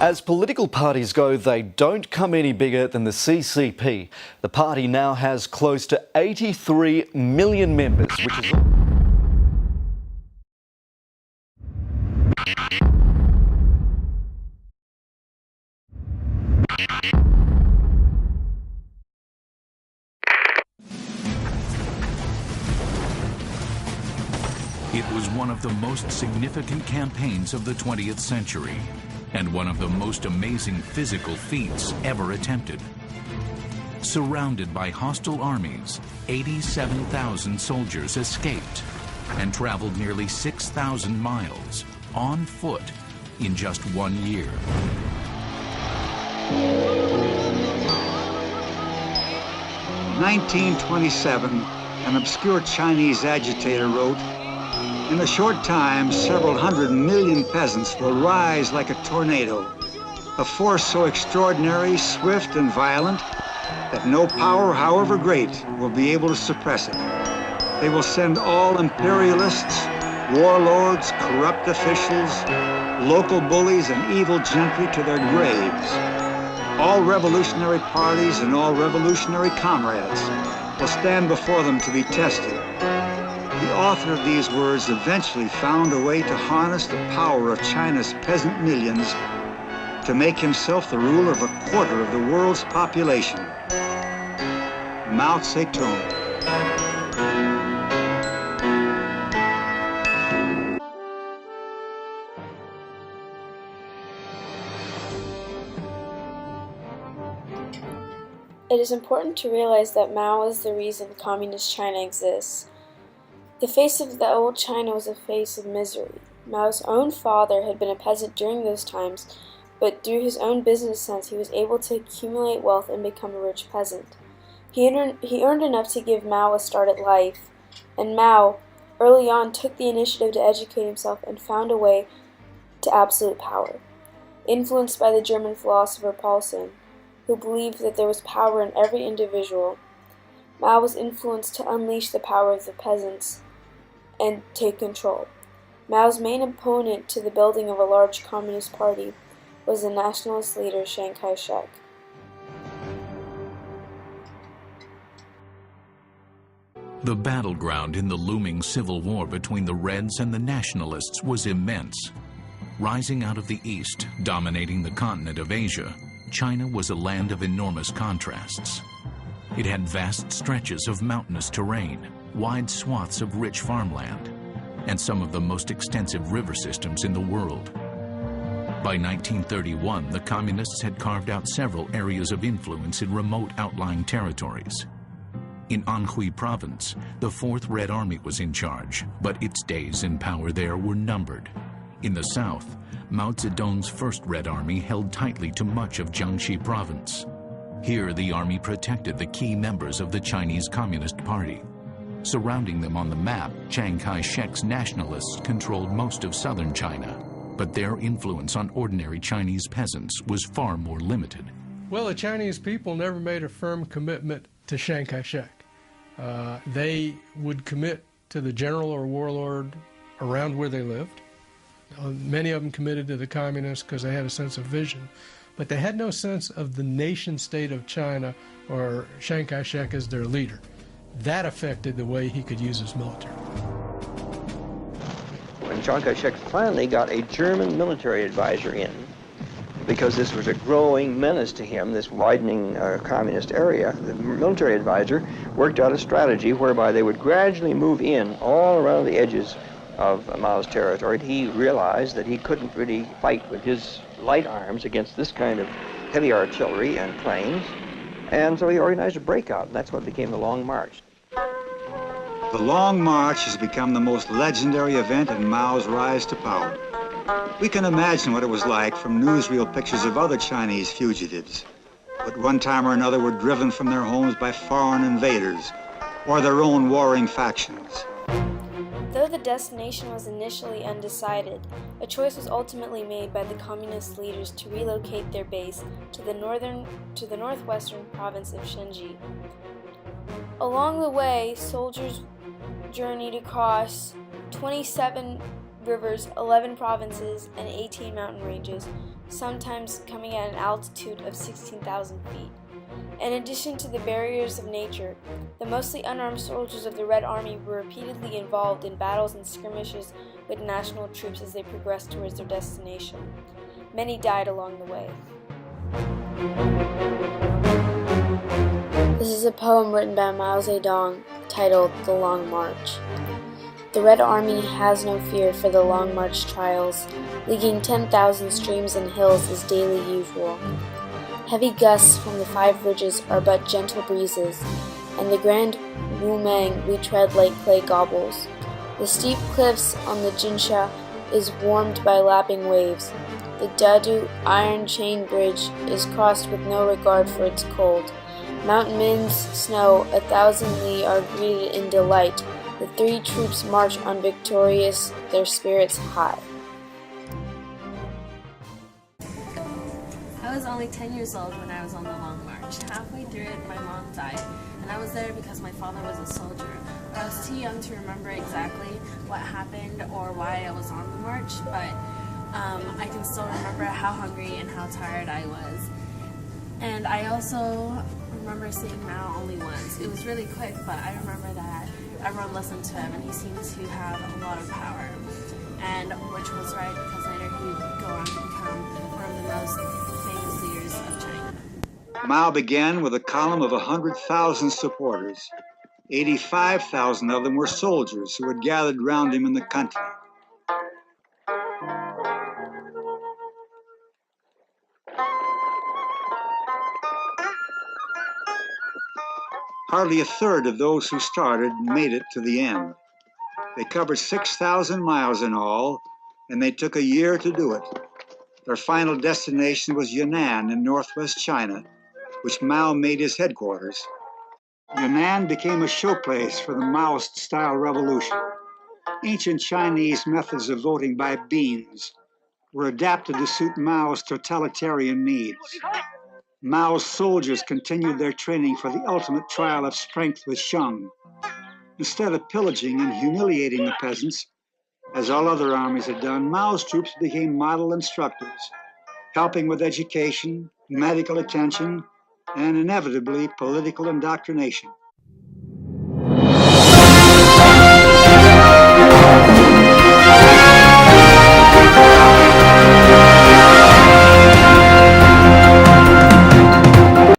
As political parties go, they don't come any bigger than the CCP. The party now has close to 83 million members, which is... It was one of the most significant campaigns of the 20th century, and one of the most amazing physical feats ever attempted. Surrounded by hostile armies, 87,000 soldiers escaped and traveled nearly 6,000 miles on foot in just 1 year. In 1927, an obscure Chinese agitator wrote, "In a short time, several hundred million peasants will rise like a tornado, a force so extraordinary, swift, and violent that no power, however great, will be able to suppress it. They will send all imperialists, warlords, corrupt officials, local bullies, and evil gentry to their graves. All revolutionary parties and all revolutionary comrades will stand before them to be tested." The author of these words eventually found a way to harness the power of China's peasant millions to make himself the ruler of a quarter of the world's population. Mao Zedong. It is important to realize that Mao is the reason Communist China exists. The face of the old China was a face of misery. Mao's own father had been a peasant during those times, but through his own business sense he was able to accumulate wealth and become a rich peasant. He earned enough to give Mao a start at life, and Mao, early on, took the initiative to educate himself and found a way to absolute power. Influenced by the German philosopher Paulsen, who believed that there was power in every individual, Mao was influenced to unleash the power of the peasants and take control. Mao's main opponent to the building of a large communist party was the nationalist leader Chiang Kai-shek. The battleground in the looming civil war between the Reds and the Nationalists was immense. Rising out of the east, dominating the continent of Asia, China was a land of enormous contrasts. It had vast stretches of mountainous terrain, wide swaths of rich farmland, and some of the most extensive river systems in the world. By 1931, the Communists had carved out several areas of influence in remote outlying territories. In Anhui Province, the Fourth Red Army was in charge, but its days in power there were numbered. In the south, Mao Zedong's First Red Army held tightly to much of Jiangxi Province. Here, the army protected the key members of the Chinese Communist Party. Surrounding them on the map, Chiang Kai-shek's nationalists controlled most of southern China, but their influence on ordinary Chinese peasants was far more limited. Well, the Chinese people never made a firm commitment to Chiang Kai-shek. They would commit to the general or warlord around where they lived. Many of them committed to the communists because they had a sense of vision, but they had no sense of the nation-state of China or Chiang Kai-shek as their leader. That affected the way he could use his military. When Chiang Kai-shek finally got a German military advisor in, because this was a growing menace to him, this widening communist area, the military advisor worked out a strategy whereby they would gradually move in all around the edges of Mao's territory. He realized that he couldn't really fight with his light arms against this kind of heavy artillery and planes, and so he organized a breakout, and that's what became the Long March. The Long March has become the most legendary event in Mao's rise to power. We can imagine what it was like from newsreel pictures of other Chinese fugitives who at one time or another were driven from their homes by foreign invaders or their own warring factions. Though the destination was initially undecided, a choice was ultimately made by the communist leaders to relocate their base to the northwestern province of Shenji. Along the way, soldiers journeyed across 27 rivers, 11 provinces, and 18 mountain ranges, sometimes coming at an altitude of 16,000 feet. In addition to the barriers of nature, the mostly unarmed soldiers of the Red Army were repeatedly involved in battles and skirmishes with national troops as they progressed towards their destination. Many died along the way. This is a poem written by Mao Zedong titled The Long March. The Red Army has no fear for the Long March trials. Leaguing 10,000 streams and hills is daily usual. Heavy gusts from the 5 ridges are but gentle breezes, and the grand Wumang we tread like clay gobbles. The steep cliffs on the Jinsha is warmed by lapping waves. The Dadu iron chain bridge is crossed with no regard for its cold. Mount Min's snow 1,000 li are greeted in delight. The 3 troops march on victorious, their spirits high. I was only 10 years old when I was on the Long March. Halfway through it, my mom died, and I was there because my father was a soldier. I was too young to remember exactly what happened or why I was on the march, but I can still remember how hungry and how tired I was. And I also remember seeing Mao only once. It was really quick, but I remember that everyone listened to him, and he seemed to have a lot of power. And which was right, because later he would go on to become one of the most famous leaders of China. Mao began with a column of 100,000 supporters. 85,000 of them were soldiers who had gathered round him in the country. Hardly a third of those who started made it to the end. They covered 6,000 miles in all, and they took a year to do it. Their final destination was Yunnan in northwest China, which Mao made his headquarters. Yunnan became a showplace for the Maoist-style revolution. Ancient Chinese methods of voting by beans were adapted to suit Mao's totalitarian needs. Mao's soldiers continued their training for the ultimate trial of strength with Shang. Instead of pillaging and humiliating the peasants, as all other armies had done, Mao's troops became model instructors, helping with education, medical attention, and inevitably political indoctrination.